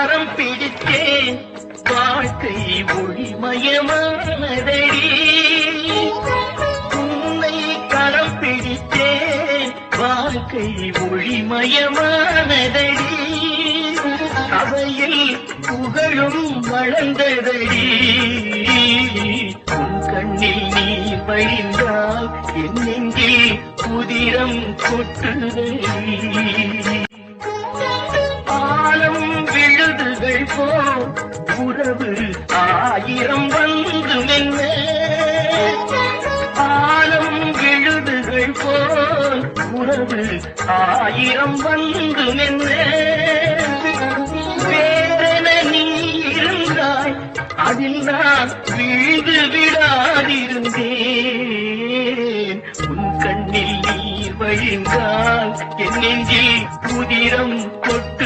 கரம் பிடித்தேன் வாழ்க்கை ஒளிமயமானதடி உன்னை கரம் பிடித்தேன் வாழ்க்கை ஒளிமயமானதடி அவையில் புகழும் வளர்ந்ததடி உன் கண்ணில் நீ வழிந்தால் என் நெஞ்சில் புதிரம் கொட்டுதடி ஆலம் விழுதுகள் போ உறவு ஆயிரம் வந்து மென்ன ஆலம் விழுதுகள் போல் உறவு ஆயிரம் வந்து மென்ன வேறென நீ இருந்தாய் அதில் நான் வீழ்ந்து விடாதிருந்தேன் உன் கண்ணில் நீர் வழிந்தால் என் நெஞ்சில் புதிரம் கொட்டு